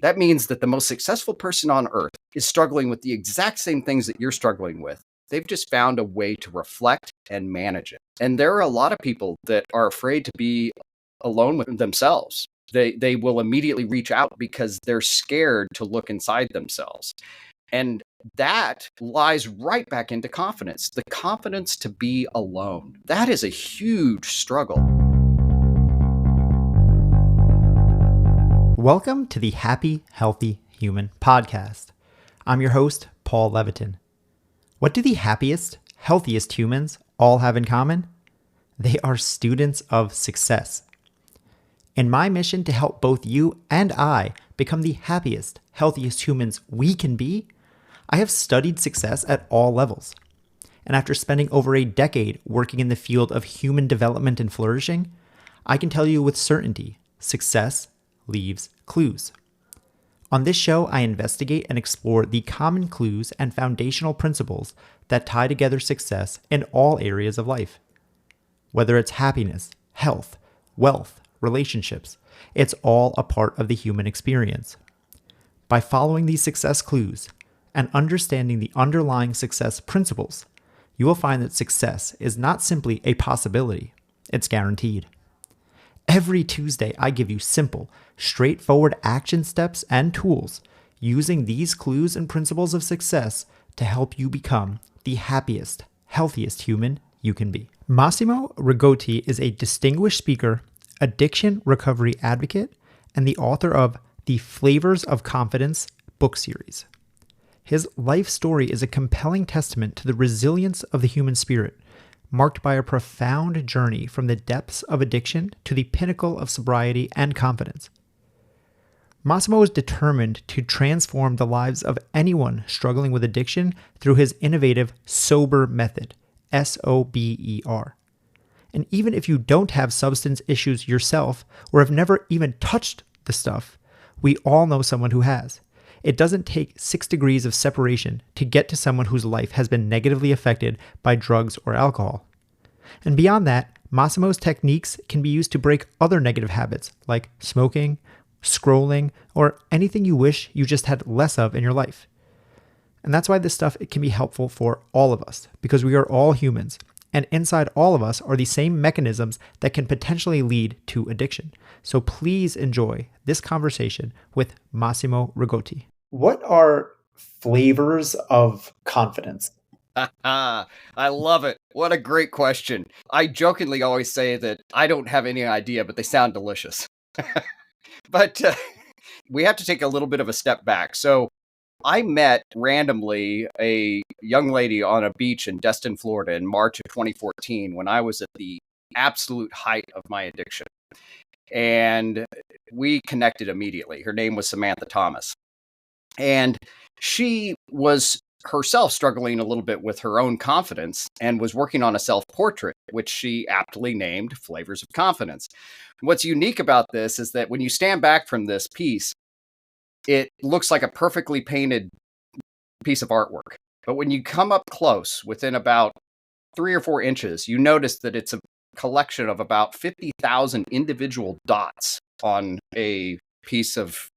That means that the most successful person on earth is struggling with the exact same things that you're struggling with. They've just found a way to reflect and manage it. And there are a lot of people that are afraid to be alone with themselves. They will immediately reach out because they're scared to look inside themselves. And that lies right back into confidence, the confidence to be alone. That is a huge struggle. Welcome to the Happy, Healthy Human podcast. I'm your host, Paul Leviton. What do the happiest, healthiest humans all have in common? They are students of success. In my mission to help both you and I become the happiest, healthiest humans we can be, I have studied success at all levels. And after spending over a decade working in the field of human development and flourishing, I can tell you with certainty, success leaves clues. On this show, I investigate and explore the common clues and foundational principles that tie together success in all areas of life. Whether it's happiness, health, wealth, relationships, it's all a part of the human experience. By following these success clues and understanding the underlying success principles, you will find that success is not simply a possibility, it's guaranteed. Every Tuesday, I give you simple, straightforward action steps and tools using these clues and principles of success to help you become the happiest, healthiest human you can be. Massimo Riggotti is a distinguished speaker, addiction recovery advocate, and the author of the Flavors of Confidence book series. His life story is a compelling testament to the resilience of the human spirit, marked by a profound journey from the depths of addiction to the pinnacle of sobriety and confidence. Massimo is determined to transform the lives of anyone struggling with addiction through his innovative SOBER method, SOBER. And even if you don't have substance issues yourself or have never even touched the stuff, we all know someone who has. It doesn't take 6 degrees of separation to get to someone whose life has been negatively affected by drugs or alcohol. And beyond that, Massimo's techniques can be used to break other negative habits like smoking, scrolling, or anything you wish you just had less of in your life. And that's why this stuff it can be helpful for all of us, because we are all humans, and inside all of us are the same mechanisms that can potentially lead to addiction. So please enjoy this conversation with Massimo Riggotti. What are flavors of confidence? I love it. What a great question. I jokingly always say that I don't have any idea, but they sound delicious. But we have to take a little bit of a step back. So I met randomly a young lady on a beach in Destin, Florida in March of 2014 when I was at the absolute height of my addiction. And we connected immediately. Her name was Samantha Thomas. And she was herself struggling a little bit with her own confidence and was working on a self-portrait, which she aptly named Flavors of Confidence. What's unique about this is that when you stand back from this piece, it looks like a perfectly painted piece of artwork. But when you come up close, within about 3 or 4 inches, you notice that it's a collection of about 50,000 individual dots on a piece of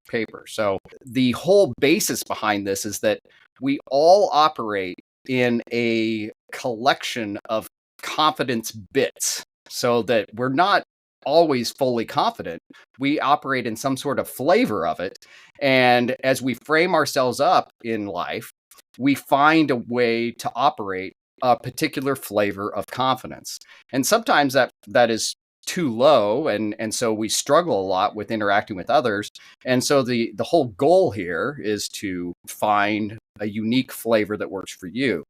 paper. So the whole basis behind this is that we all operate in a collection of confidence bits, so that we're not always fully confident. We operate in some sort of flavor of it. And as we frame ourselves up in life, we find a way to operate a particular flavor of confidence. And sometimes that is too low, and so we struggle a lot with interacting with others. And so the whole goal here is to find a unique flavor that works for you.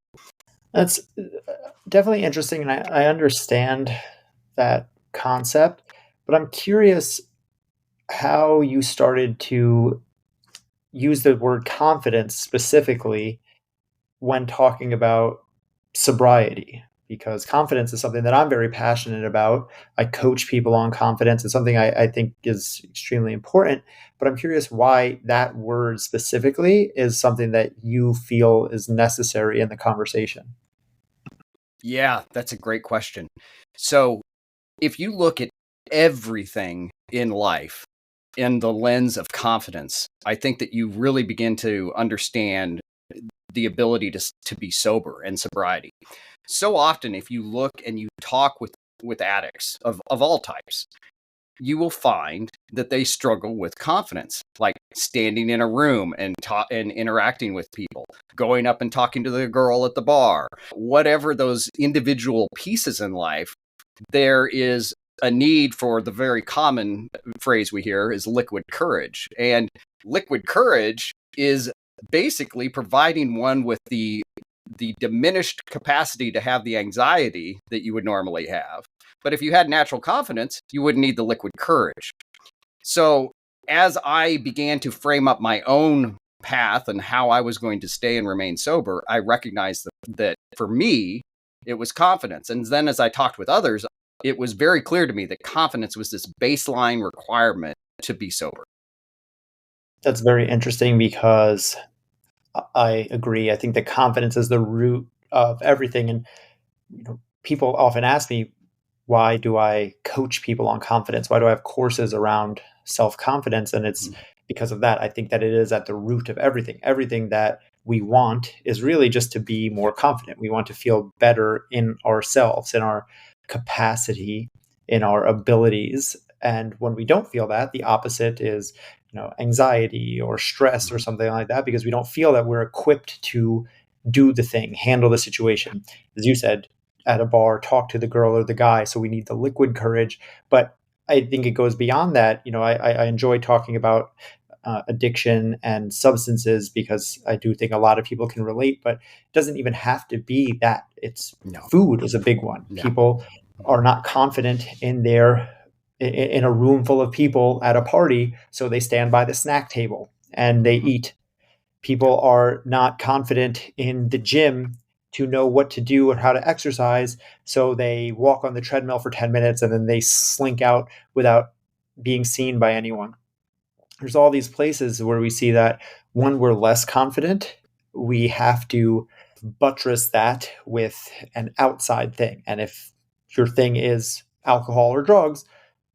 That's definitely interesting, and I understand that concept, but I'm curious how you started to use the word confidence specifically when talking about sobriety, because confidence is something that I'm very passionate about. I coach people on confidence. It's something I think is extremely important, but I'm curious why that word specifically is something that you feel is necessary in the conversation. Yeah, that's a great question. So if you look at everything in life, in the lens of confidence, I think that you really begin to understand the ability to be sober and sobriety. So often, if you look and you talk with addicts of all types, you will find that they struggle with confidence, like standing in a room and interacting with people, going up and talking to the girl at the bar, whatever those individual pieces in life. There is a need for the very common phrase we hear is liquid courage. And liquid courage is basically providing one with the diminished capacity to have the anxiety that you would normally have. But if you had natural confidence, you wouldn't need the liquid courage. So as I began to frame up my own path and how I was going to stay and remain sober, I recognized that for me, it was confidence. And then as I talked with others, it was very clear to me that confidence was this baseline requirement to be sober. That's very interesting because I agree. I think that confidence is the root of everything. And people often ask me, why do I coach people on confidence? Why do I have courses around self-confidence? And it's because of that. I think that it is at the root of everything. Everything that we want is really just to be more confident. We want to feel better in ourselves, in our capacity, in our abilities. And when we don't feel that, the opposite is, anxiety or stress or something like that, because we don't feel that we're equipped to do the thing, handle the situation. As you said, at a bar, talk to the girl or the guy. So we need the liquid courage. But I think it goes beyond that. I enjoy talking about addiction and substances because I do think a lot of people can relate, but it doesn't even have to be that. It's food is a big one. Yeah. People are not confident in a room full of people at a party, so they stand by the snack table and they eat. People are not confident in the gym to know what to do or how to exercise, so they walk on the treadmill for 10 minutes and then they slink out without being seen by anyone. There's all these places where we see that when we're less confident, we have to buttress that with an outside thing. And if your thing is alcohol or drugs,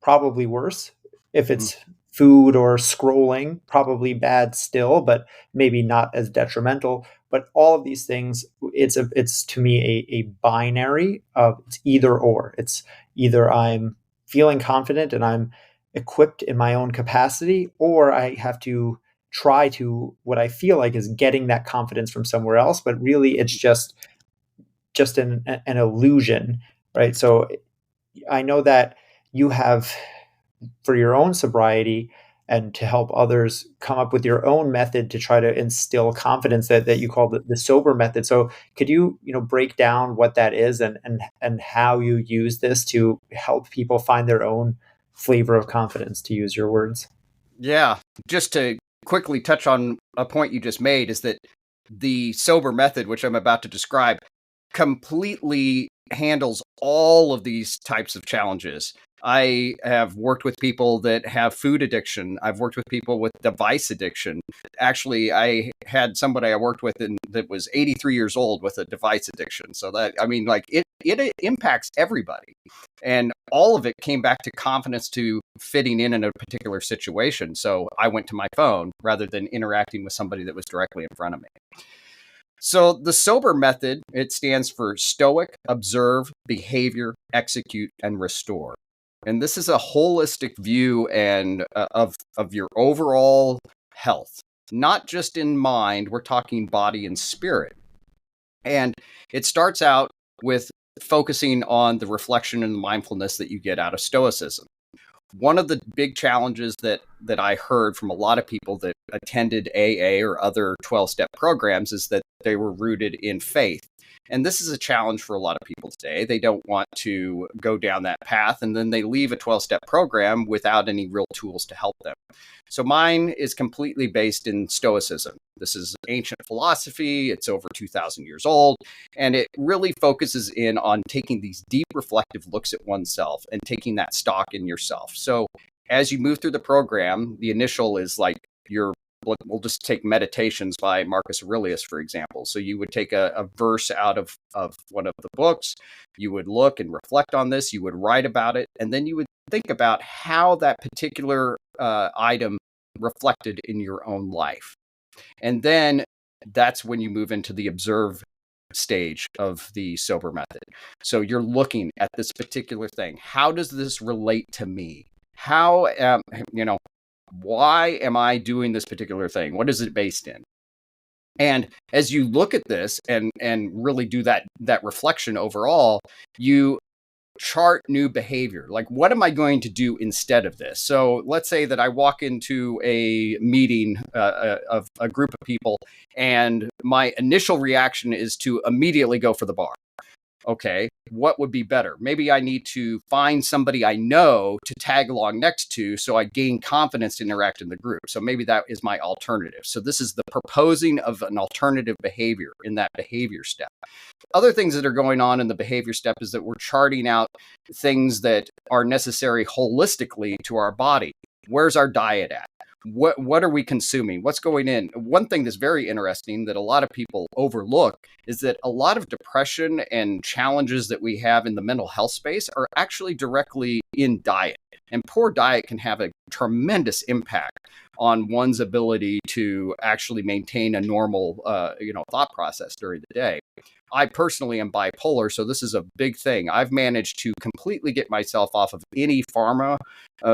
probably worse. If it's food or scrolling, probably bad still, but maybe not as detrimental. But all of these things, it's to me a binary of it's either or. It's either I'm feeling confident and I'm equipped in my own capacity, or I have to try to what I feel like is getting that confidence from somewhere else. But really, it's just an illusion, right? So I know that you have, for your own sobriety and to help others, come up with your own method to try to instill confidence that you call the sober method. So could you break down what that is and how you use this to help people find their own flavor of confidence, to use your words? Yeah, just to quickly touch on a point you just made is that the sober method, which I'm about to describe, completely handles all of these types of challenges. I have worked with people that have food addiction. I've worked with people with device addiction. Actually, I had somebody I worked with that was 83 years old with a device addiction. So that, I mean, like it impacts everybody. And all of it came back to confidence to fitting in a particular situation. So I went to my phone rather than interacting with somebody that was directly in front of me. So the SOBER method, it stands for Stoic, Observe, Behavior, Execute, and Restore. And this is a holistic view and of your overall health, not just in mind. We're talking body and spirit. And it starts out with focusing on the reflection and mindfulness that you get out of Stoicism. One of the big challenges that I heard from a lot of people that attended AA or other 12-step programs is that they were rooted in faith. And this is a challenge for a lot of people today. They don't want to go down that path, and then they leave a 12-step program without any real tools to help them. So mine is completely based in Stoicism. This is ancient philosophy. It's over 2,000 years old, and it really focuses in on taking these deep reflective looks at oneself and taking that stock in yourself. So as you move through the program, the initial is like your we'll just take Meditations by Marcus Aurelius, for example. So you would take a verse out of one of the books, you would look and reflect on this, you would write about it, and then you would think about how that particular item reflected in your own life. And then that's when you move into the observe stage of the sober method. So you're looking at this particular thing. How does this relate to me? How why am I doing this particular thing? What is it based in? And as you look at this and really do that reflection overall, you chart new behavior. Like, what am I going to do instead of this? So let's say that I walk into a meeting of a group of people, and my initial reaction is to immediately go for the bar. Okay, what would be better? Maybe I need to find somebody I know to tag along next to so I gain confidence to interact in the group. So maybe that is my alternative. So this is the proposing of an alternative behavior in that behavior step. Other things that are going on in the behavior step is that we're charting out things that are necessary holistically to our body. Where's our diet at? What are we consuming? What's going in? One thing that's very interesting that a lot of people overlook is that a lot of depression and challenges that we have in the mental health space are actually directly in diet. And poor diet can have a tremendous impact on one's ability to actually maintain a normal thought process during the day. I personally am bipolar, so this is a big thing. I've managed to completely get myself off of any pharma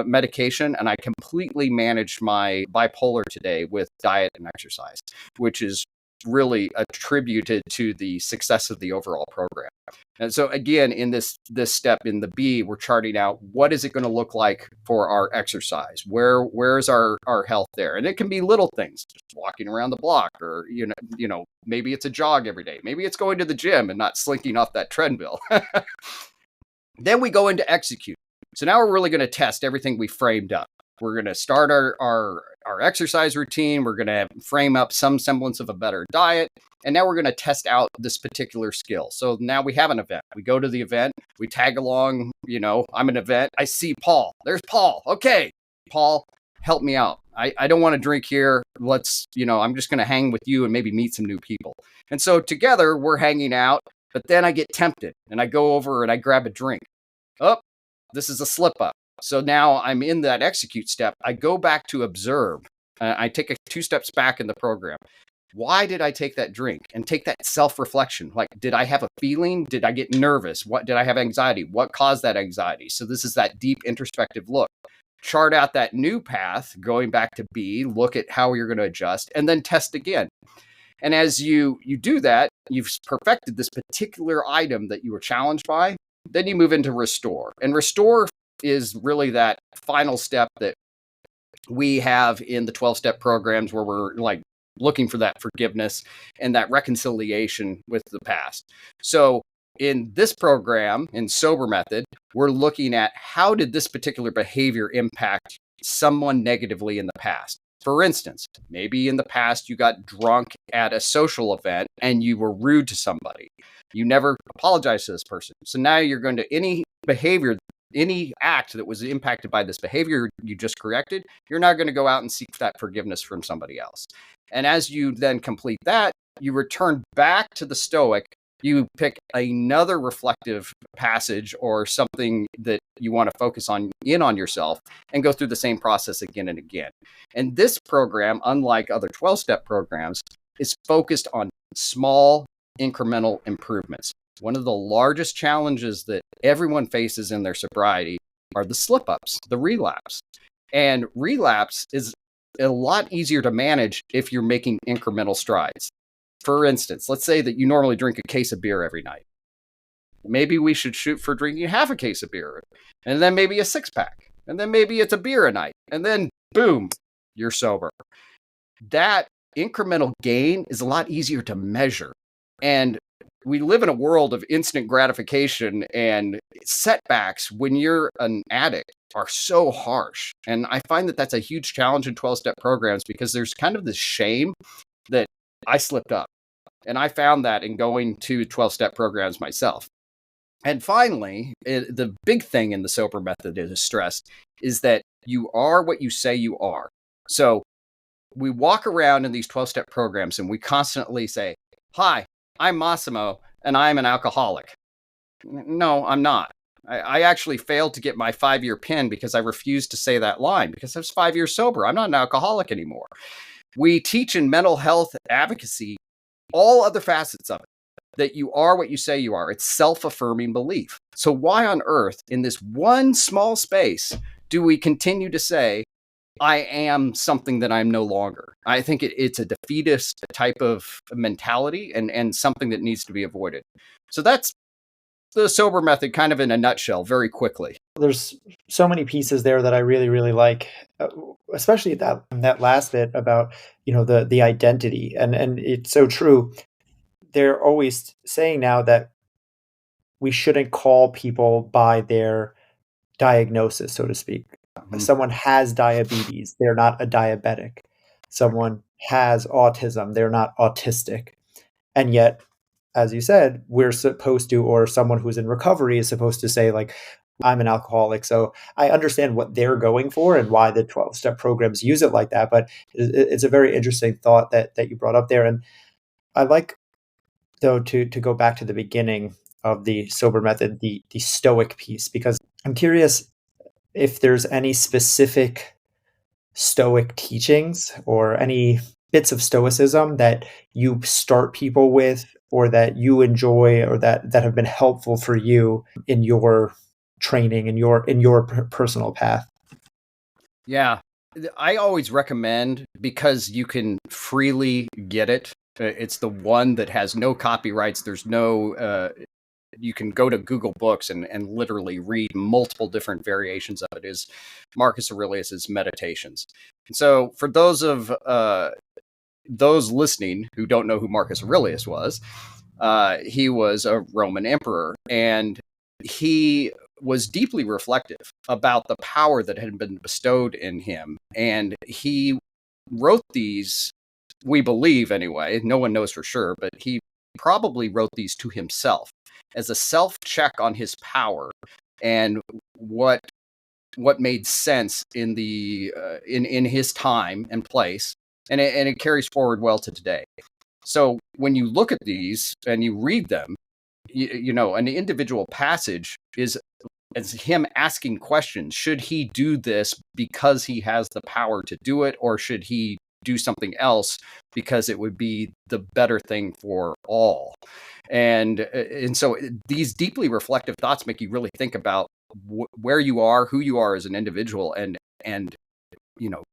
medication, and I completely managed my bipolar today with diet and exercise, which is really attributed to the success of the overall program. And so again, in this step in the B, we're charting out what is it going to look like for our exercise? Where's our health there? And it can be little things, just walking around the block, or maybe it's a jog every day. Maybe it's going to the gym and not slinking off that treadmill. Then we go into execute. So now we're really going to test everything we framed up. We're going to start our exercise routine. We're going to frame up some semblance of a better diet. And now we're going to test out this particular skill. So now we have an event. We go to the event. We tag along. I'm an event. I see Paul. There's Paul. Okay, Paul, help me out. I don't want to drink here. Let's, I'm just going to hang with you and maybe meet some new people. And so together we're hanging out. But then I get tempted and I go over and I grab a drink. Oh, this is a slip up. So now I'm in that execute step. I go back to observe. I take 2 steps back in the program. Why did I take that drink? And take that self-reflection. Like, did I have a feeling? Did I get nervous? What did I have anxiety? What caused that anxiety? So this is that deep introspective look. Chart out that new path, going back to B, look at how you're going to adjust, and then test again. And as you do that, you've perfected this particular item that you were challenged by. Then you move into restore. And restore is really that final step that we have in the 12-step programs, where we're like looking for that forgiveness and that reconciliation with the past. So in this program, in Sober Method, we're looking at how did this particular behavior impact someone negatively in the past. For instance, maybe in the past you got drunk at a social event and you were rude to somebody. You never apologized to this person. So now you're going to any behavior, any act that was impacted by this behavior you just corrected, you're now going to go out and seek that forgiveness from somebody else. And as you then complete that, you return back to the Stoic. You pick another reflective passage or something that you want to focus on yourself and go through the same process again and again. And this program, unlike other 12-step programs, is focused on small incremental improvements. One of the largest challenges that everyone faces in their sobriety are the slip-ups, the relapse. And relapse is a lot easier to manage if you're making incremental strides. For instance, let's say that you normally drink a case of beer every night. Maybe we should shoot for drinking half a case of beer, and then maybe a 6-pack, and then maybe it's a beer a night, and then boom, you're sober. That incremental gain is a lot easier to measure. And we live in a world of instant gratification, and setbacks when you're an addict are so harsh. And I find that that's a huge challenge in 12-step programs, because there's kind of this shame that I slipped up. And I found that in going to 12-step programs myself. And finally, the big thing in the Sober Method is stressed is that you are what you say you are. So we walk around in these 12-step programs and we constantly say, "Hi, I'm Massimo and I'm an alcoholic." No, I'm not. I actually failed to get my 5-year PIN because I refused to say that line because I was 5 years sober. I'm not an alcoholic anymore. We teach in mental health advocacy all other facets of it, that you are what you say you are. It's self-affirming belief. So why on earth, in this one small space, do we continue to say, I am something that I'm no longer? I think it's a defeatist type of mentality and something that needs to be avoided. So that's the sober method kind of in a nutshell, very quickly. There's so many pieces there that I really, really like, especially that last bit about, the identity. And it's so true. They're always saying now that we shouldn't call people by their diagnosis, so to speak. Someone has diabetes, they're not a diabetic. Someone has autism, they're not autistic. And yet, as you said, we're supposed to, or someone who's in recovery is supposed to say, like, I'm an alcoholic. So I understand what they're going for and why the 12-step programs use it like that. But it's a very interesting thought that you brought up there. And I like, though, to go back to the beginning of the sober method, the stoic piece, because I'm curious if there's any specific stoic teachings or any bits of stoicism that you start people with, or that you enjoy, or that have been helpful for you in your training and your personal path. Yeah, I always recommend, because you can freely get it. It's the one that has no copyrights. There's no you can go to Google Books and literally read multiple different variations of it, is Marcus Aurelius's Meditations. And so for those of those listening who don't know who Marcus Aurelius was, he was a Roman emperor, and he was deeply reflective about the power that had been bestowed in him. And he wrote these, we believe anyway, no one knows for sure, but he probably wrote these to himself as a self-check on his power and what made sense in the in his time and place, and it carries forward well to today. So when you look at these and you read them, you know, an individual passage is as him asking questions. Should he do this because he has the power to do it, or should he do something else because it would be the better thing for all? And so these deeply reflective thoughts make you really think about where you are, who you are as an individual, and you know,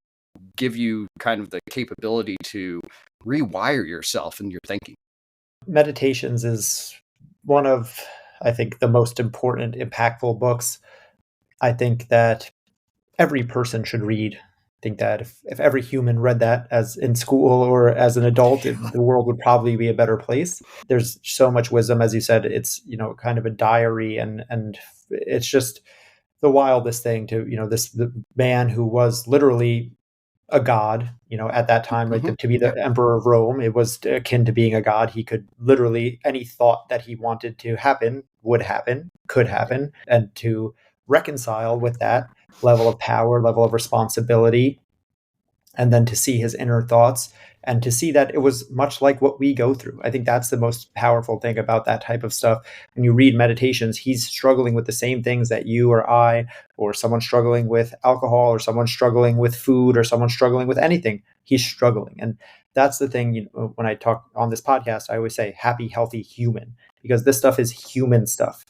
give you kind of the capability to rewire yourself in your thinking. Meditations is one of, I think, the most important, impactful books. I think that every person should read. I think that if every human read that as in school or as an adult, the world would probably be a better place. There's so much wisdom, as you said. It's, kind of a diary, and it's just the wildest thing to, the man who was literally a god, at that time, like to be the emperor of Rome, it was akin to being a god. He could literally, any thought that he wanted to happen would happen, could happen, and to reconcile with that level of power, level of responsibility, and then to see his inner thoughts and to see that it was much like what we go through. I think that's the most powerful thing about that type of stuff. When you read Meditations, he's struggling with the same things that you or I, or someone struggling with alcohol, or someone struggling with food, or someone struggling with anything. He's struggling. And that's the thing, when I talk on this podcast, I always say happy, healthy human, because this stuff is human stuff.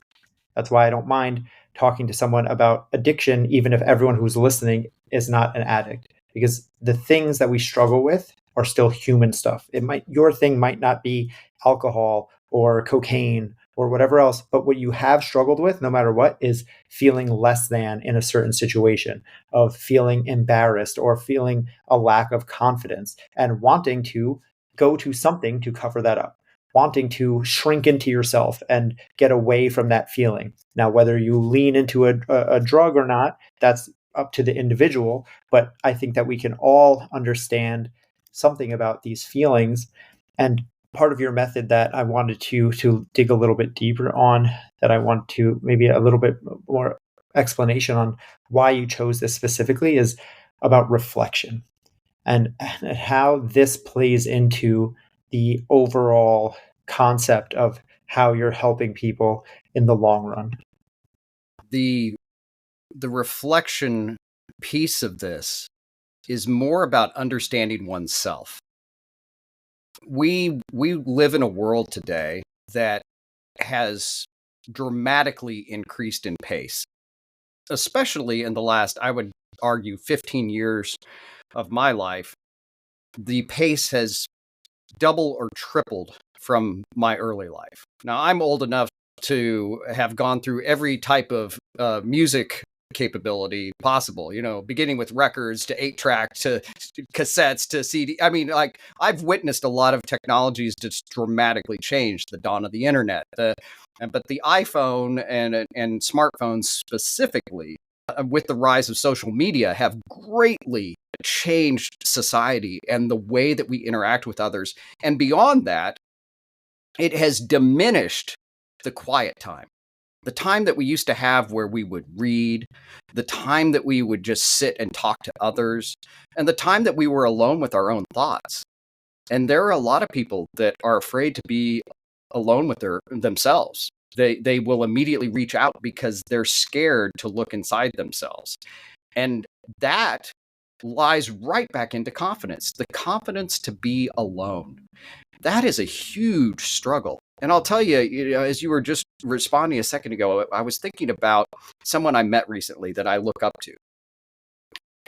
That's why I don't mind talking to someone about addiction, even if everyone who's listening is not an addict, because the things that we struggle with are still human stuff. Your thing might not be alcohol or cocaine or whatever else, but what you have struggled with, no matter what, is feeling less than in a certain situation, of feeling embarrassed or feeling a lack of confidence and wanting to go to something to cover that up, wanting to shrink into yourself and get away from that feeling. Now, whether you lean into a drug or not, that's up to the individual. But I think that we can all understand something about these feelings. And part of your method that I wanted to dig a little bit deeper on, that I want to maybe a little bit more explanation on why you chose this specifically, is about reflection. and how this plays into the overall concept of how you're helping people in the long run. The reflection piece of this is more about understanding oneself. We live in a world today that has dramatically increased in pace, especially in the last, I would argue, 15 years of my life. The pace has doubled or tripled from my early life. Now, I'm old enough to have gone through every type of music capability possible, beginning with records to 8-track to cassettes to CD. I mean, like, I've witnessed a lot of technologies just dramatically change. The dawn of the internet, but the iPhone and smartphones specifically, with the rise of social media, have greatly changed society and the way that we interact with others. And beyond that, it has diminished the quiet time. The time that we used to have where we would read, the time that we would just sit and talk to others, and the time that we were alone with our own thoughts. And there are a lot of people that are afraid to be alone with themselves. They will immediately reach out because they're scared to look inside themselves. And that lies right back into confidence, the confidence to be alone. That is a huge struggle. And I'll tell you, as you were just responding a second ago, I was thinking about someone I met recently that I look up to.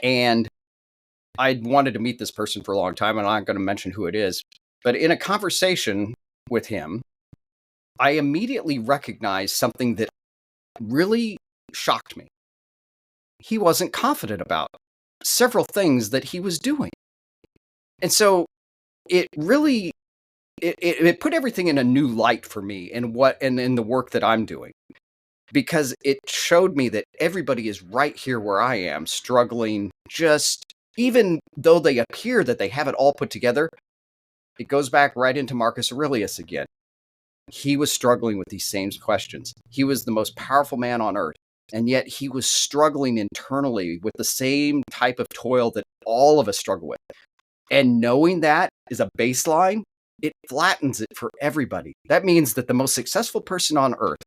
And I wanted to meet this person for a long time, and I'm not going to mention who it is. But in a conversation with him, I immediately recognized something that really shocked me. He wasn't confident about several things that he was doing. And so it really it put everything in a new light for me and in the work that I'm doing, because it showed me that everybody is right here where I am, struggling. Just even though they appear that they have it all put together, it goes back right into Marcus Aurelius again. He was struggling with these same questions. He was the most powerful man on earth, and yet he was struggling internally with the same type of toil that all of us struggle with. And knowing that is a baseline, it flattens it for everybody. That means that the most successful person on earth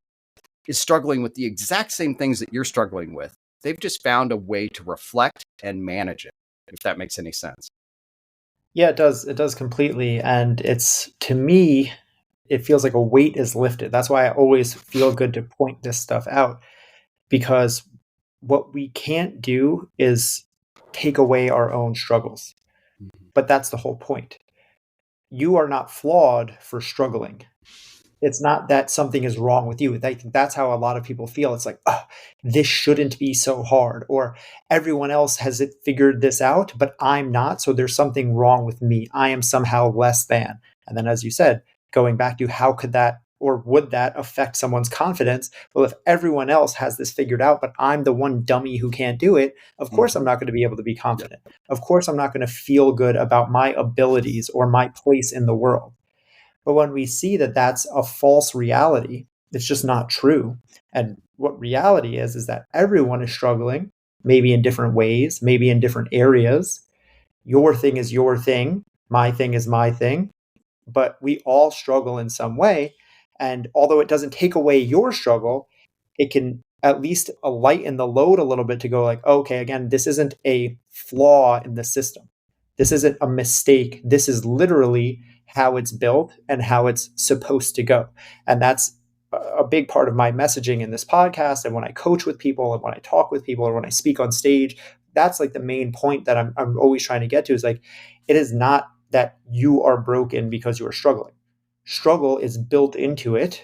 is struggling with the exact same things that you're struggling with. They've just found a way to reflect and manage it, if that makes any sense. Yeah, it does. It does completely. And it's, to me, it feels like a weight is lifted. That's why I always feel good to point this stuff out, because what we can't do is take away our own struggles. But that's the whole point. You are not flawed for struggling. It's not that something is wrong with you. I think that's how a lot of people feel. It's like, oh, this shouldn't be so hard, or everyone else has it figured this out, but I'm not. So there's something wrong with me. I am somehow less than. And then, as you said, going back to how could that or would that affect someone's confidence? Well, if everyone else has this figured out, but I'm the one dummy who can't do it, of course I'm not going to be able to be confident. Of course I'm not going to feel good about my abilities or my place in the world. But when we see that that's a false reality, it's just not true. And what reality is that everyone is struggling, maybe in different ways, maybe in different areas. Your thing is your thing, my thing is my thing, but we all struggle in some way. And although it doesn't take away your struggle, it can at least lighten the load a little bit to go like, okay, again, this isn't a flaw in the system. This isn't a mistake. This is literally how it's built and how it's supposed to go. And that's a big part of my messaging in this podcast. And when I coach with people and when I talk with people or when I speak on stage, that's like the main point that I'm always trying to get to, is like, it is not that you are broken because you are struggling. Struggle is built into it,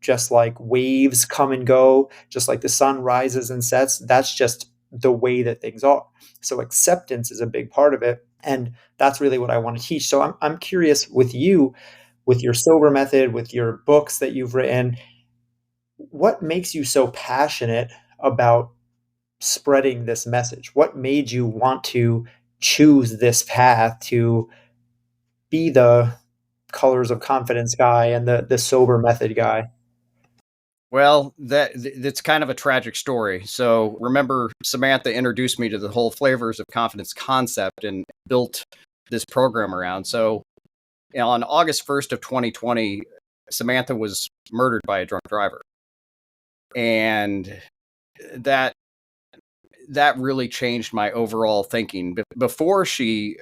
just like waves come and go, just like the sun rises and sets. That's just the way that things are. So acceptance is a big part of it. And that's really what I want to teach. So I'm curious with you, with your sober method, with your books that you've written, what makes you so passionate about spreading this message? What made you want to choose this path to be the colors of confidence guy and the sober method guy? Well, that's kind of a tragic story. So remember, Samantha introduced me to the whole flavors of confidence concept and built this program around. So on August 1st of 2020, Samantha was murdered by a drunk driver. And that really changed my overall thinking. Before she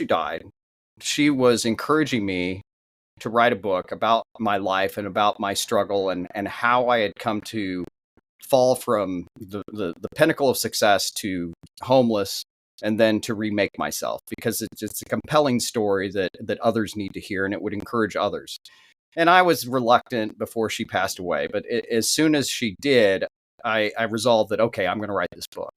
died, she was encouraging me to write a book about my life and about my struggle and how I had come to fall from the pinnacle of success to homeless and then to remake myself, because it's a compelling story that others need to hear and it would encourage others. And I was reluctant before she passed away, but as soon as she did, I resolved that, okay, I'm going to write this book.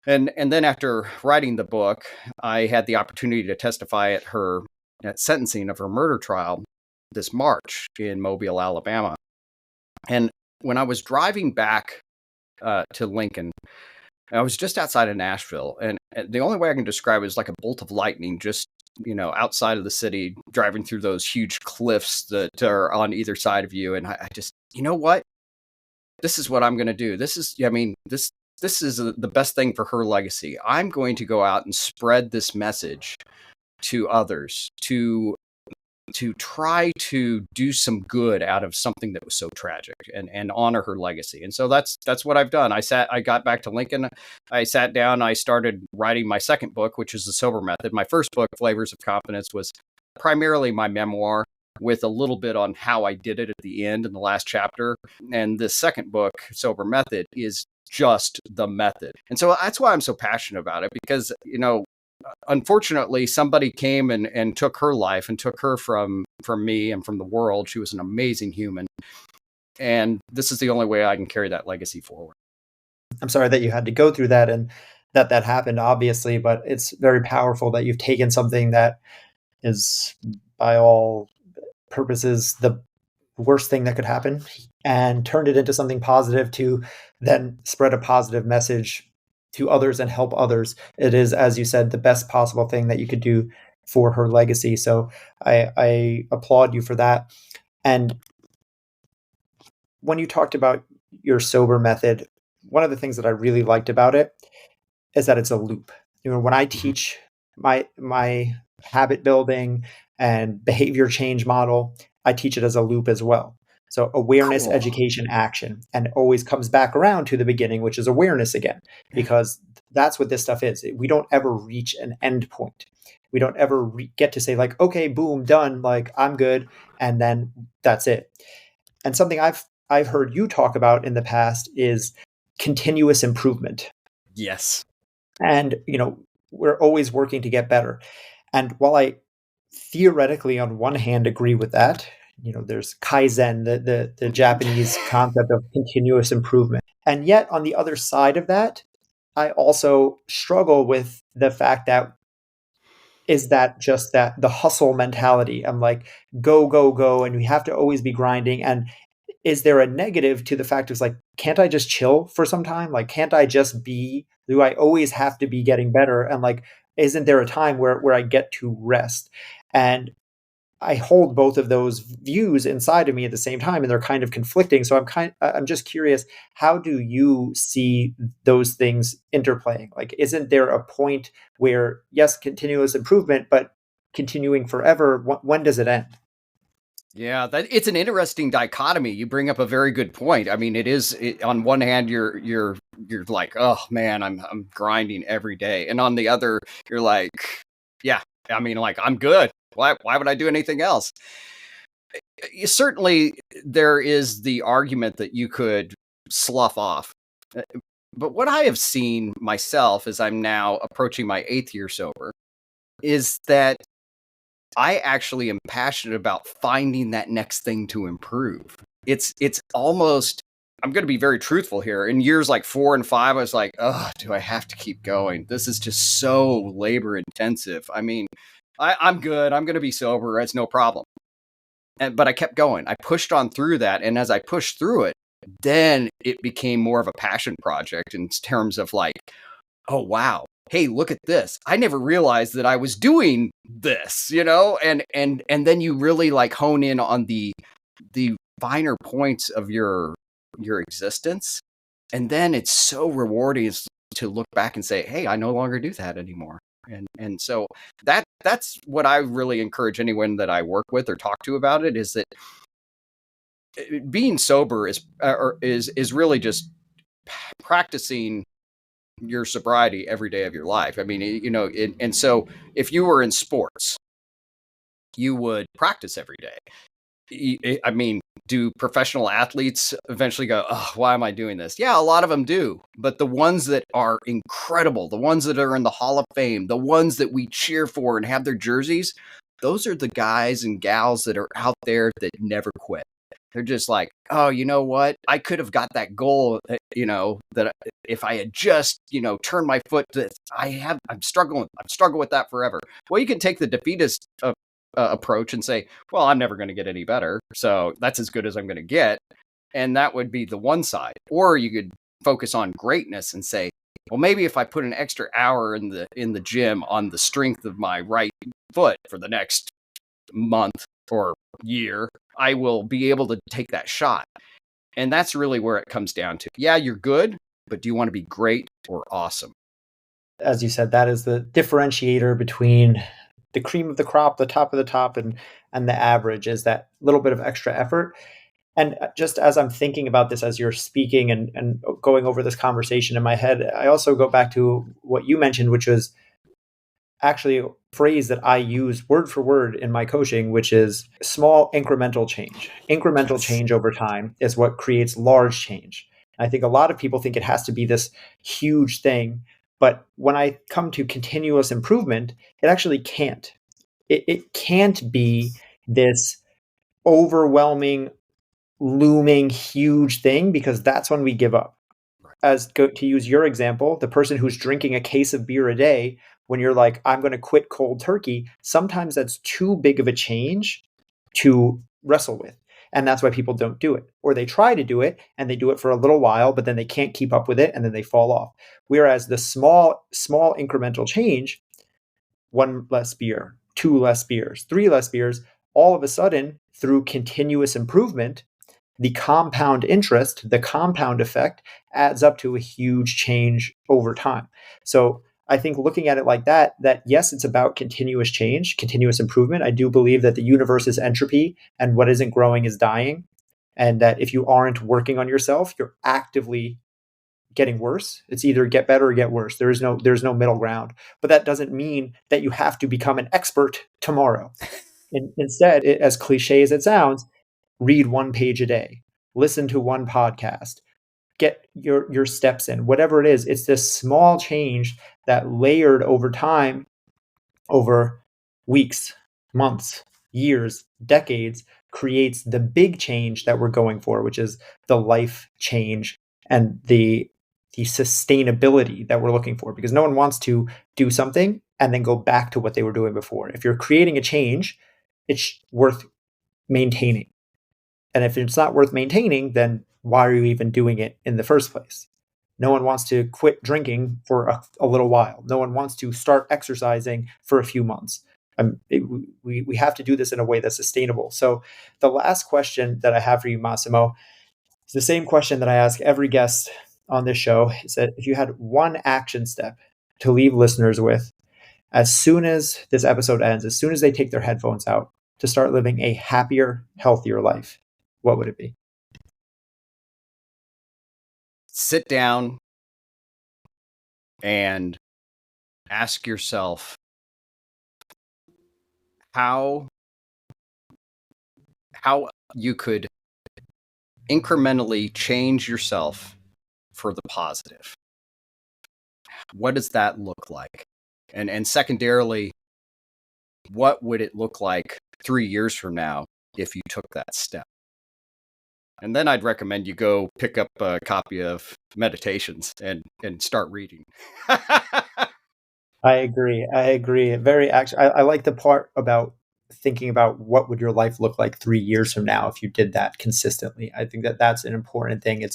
And then after writing the book, I had the opportunity to testify at her sentencing of her murder trial this March in Mobile, Alabama. And when I was driving back to Lincoln, I was just outside of Nashville, and the only way I can describe it is like a bolt of lightning, just outside of the city, driving through those huge cliffs that are on either side of you. And I just, you know what? This is what I'm going to do. This is the best thing for her legacy. I'm going to go out and spread this message to others, to try to do some good out of something that was so tragic, and honor her legacy. And so that's what I've done. I got back to Lincoln. I sat down, I started writing my second book, which is The Sober Method. My first book, Flavors of Confidence, was primarily my memoir with a little bit on how I did it at the end in the last chapter. And the second book, Sober Method, is just the method. And so that's why I'm so passionate about it, because, unfortunately, somebody came and took her life and took her from me and from the world. She was an amazing human. And this is the only way I can carry that legacy forward. I'm sorry that you had to go through that and that happened, obviously, but it's very powerful that you've taken something that is, by all purposes, the worst thing that could happen and turned it into something positive to then spread a positive message to others and help others. It is, as you said, the best possible thing that you could do for her legacy. So I applaud you for that. And when you talked about your sober method, one of the things that I really liked about it is that it's a loop. When I teach my habit building and behavior change model, I teach it as a loop as well. So awareness, Cool. Education, action, and it always comes back around to the beginning, which is awareness again, because that's what this stuff is. We don't ever reach an end point. We don't ever get to say like, okay, boom, done, like I'm good, and then that's it. And something I've heard you talk about in the past is continuous improvement. Yes. And we're always working to get better. And while I theoretically, on one hand, agree with that, there's Kaizen, the Japanese concept of continuous improvement. And yet, on the other side of that, I also struggle with the fact that is that just that the hustle mentality. I'm like, go, go, go, and we have to always be grinding. And is there a negative to the fact of like, can't I just chill for some time? Like, can't I just be, do I always have to be getting better? And like, isn't there a time where I get to rest? And I hold both of those views inside of me at the same time, and they're kind of conflicting. So I'm just curious, how do you see those things interplaying? Like, isn't there a point where, yes, continuous improvement, but continuing forever, when does it end? Yeah, it's an interesting dichotomy. You bring up a very good point. I mean, on one hand, you're like, oh man, I'm grinding every day, and on the other, you're like, yeah, I mean, like I'm good. Why would I do anything else? Certainly, there is the argument that you could slough off. But what I have seen myself as I'm now approaching my 8th year sober is that I actually am passionate about finding that next thing to improve. It's almost, I'm going to be very truthful here. In years like 4 and 5, I was like, oh, do I have to keep going? This is just so labor intensive. I mean, I'm good. I'm going to be sober. It's no problem. But I kept going. I pushed on through that. And as I pushed through it, then it became more of a passion project in terms of like, oh, wow. Hey, look at this. I never realized that I was doing this, and then you really like hone in on the finer points of your existence. And then it's so rewarding to look back and say, hey, I no longer do that anymore. And so that's what I really encourage anyone that I work with or talk to about it, is that being sober is really just practicing your sobriety every day of your life. I mean, and so if you were in sports, you would practice every day. I mean, do professional athletes eventually go, oh, why am I doing this? Yeah, a lot of them do. But the ones that are incredible, the ones that are in the Hall of Fame, the ones that we cheer for and have their jerseys, those are the guys and gals that are out there that never quit. They're just like, oh, you know what? I could have got that goal, that if I had just, turned my foot to, I'm struggling with that forever. Well, you can take the defeatist approach and say, well, I'm never going to get any better, so that's as good as I'm going to get. And that would be the one side. Or you could focus on greatness and say, well, maybe if I put an extra hour in the gym on the strength of my right foot for the next month or year, I will be able to take that shot. And that's really where it comes down to. Yeah, you're good, but do you want to be great or awesome? As you said, that is the differentiator between the cream of the crop, the top of the top, and the average, is that little bit of extra effort. And just as I'm thinking about this, as you're speaking and going over this conversation in my head, I also go back to what you mentioned, which was actually a phrase that I use word for word in my coaching, which is small incremental change. Incremental change over time is what creates large change. I think a lot of people think it has to be this huge thing. But when I come to continuous improvement, it actually can't. It can't be this overwhelming, looming, huge thing, because that's when we give up. To use your example, the person who's drinking a case of beer a day, when you're like, I'm going to quit cold turkey, sometimes that's too big of a change to wrestle with. And that's why people don't do it. Or they try to do it and they do it for a little while, but then they can't keep up with it and then they fall off. Whereas the small incremental change, one less beer, two less beers, three less beers, all of a sudden, through continuous improvement, the compound interest, the compound effect adds up to a huge change over time. So I think looking at it like that yes, it's about continuous change, continuous improvement. I do believe that the universe is entropy and what isn't growing is dying. And that if you aren't working on yourself, you're actively getting worse. It's either get better or get worse. There's no middle ground. But that doesn't mean that you have to become an expert tomorrow. Instead, as cliche as it sounds, read one page a day, listen to one podcast, get your steps in, whatever it is. It's this small change that layered over time, over weeks, months, years, decades, creates the big change that we're going for, which is the life change and the sustainability that we're looking for. Because no one wants to do something and then go back to what they were doing before. If you're creating a change, it's worth maintaining. And if it's not worth maintaining, then why are you even doing it in the first place? No one wants to quit drinking for a little while. No one wants to start exercising for a few months. We have to do this in a way that's sustainable. So the last question that I have for you, Massimo, is the same question that I ask every guest on this show. Is that if you had one action step to leave listeners with, as soon as this episode ends, as soon as they take their headphones out, to start living a happier, healthier life, what would it be? Sit down and ask yourself how you could incrementally change yourself for the positive. What does that look like? And secondarily, what would it look like 3 years from now if you took that step? And then I'd recommend you go pick up a copy of Meditations and start reading. I agree. Very actually, I like the part about thinking about what would your life look like 3 years from now if you did that consistently. I think that that's an important thing.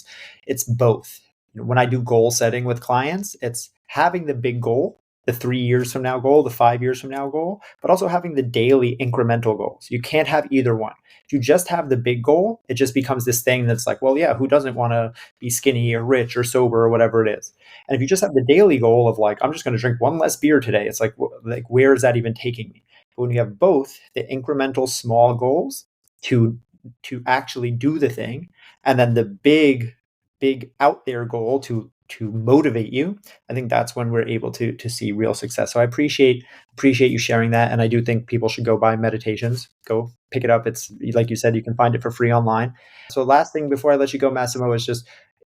It's both. When I do goal setting with clients, it's having the big goal, the 3 years from now goal, the 5 years from now goal, but also having the daily incremental goals. You can't have either one. If you just have the big goal, it just becomes this thing that's like, well, yeah, who doesn't want to be skinny or rich or sober or whatever it is? And if you just have the daily goal of like, I'm just going to drink one less beer today, it's like where is that even taking me? But when you have both the incremental small goals to actually do the thing, and then the big out there goal to motivate you, I think that's when we're able to see real success. So I appreciate you sharing that, and I do think people should go buy Meditations. Go pick it up. It's like you said, you can find it for free online. So last thing before I let you go, Massimo, is just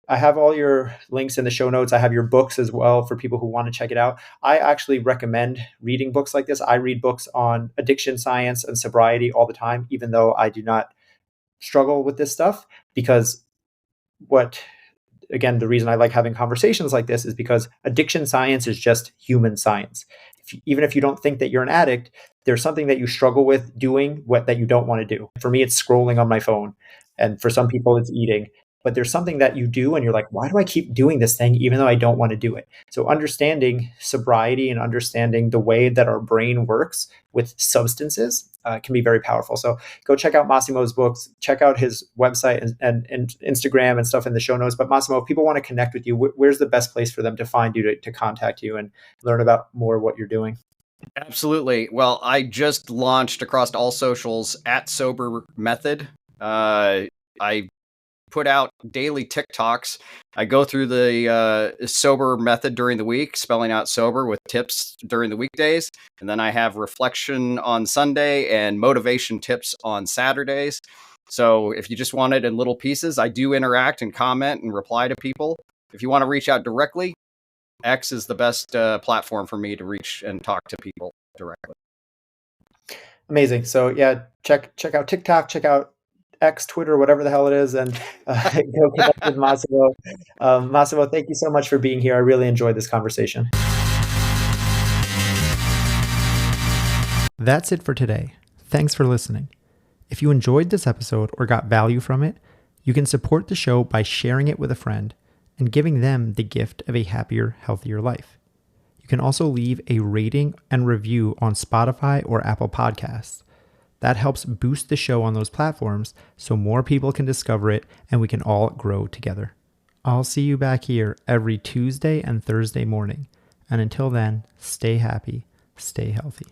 I have all your links in the show notes. I have your books as well for people who want to check it out. I actually recommend reading books like this. I read books on addiction science and sobriety all the time, even though I do not struggle with this stuff, because again, the reason I like having conversations like this is because addiction science is just human science. Even if you don't think that you're an addict, there's something that you struggle with doing that you don't want to do. For me, it's scrolling on my phone. And for some people, it's eating. But there's something that you do and you're like, why do I keep doing this thing even though I don't want to do it? So understanding sobriety and understanding the way that our brain works with substances can be very powerful. So go check out Massimo's books, check out his website and Instagram and stuff in the show notes. But Massimo, if people want to connect with you, where's the best place for them to find you, to contact you and learn about more of what you're doing? Absolutely. Well, I just launched across all socials at Sober Method. I put out daily TikToks. I go through the sober method during the week, spelling out sober with tips during the weekdays. And then I have reflection on Sunday and motivation tips on Saturdays. So if you just want it in little pieces, I do interact and comment and reply to people. If you want to reach out directly, X is the best platform for me to reach and talk to people directly. Amazing. So yeah, check out TikTok, check out X, Twitter, whatever the hell it is, and go connect with Massimo. Massimo, thank you so much for being here. I really enjoyed this conversation. That's it for today. Thanks for listening. If you enjoyed this episode or got value from it, you can support the show by sharing it with a friend and giving them the gift of a happier, healthier life. You can also leave a rating and review on Spotify or Apple Podcasts. That helps boost the show on those platforms so more people can discover it and we can all grow together. I'll see you back here every Tuesday and Thursday morning. And until then, stay happy, stay healthy.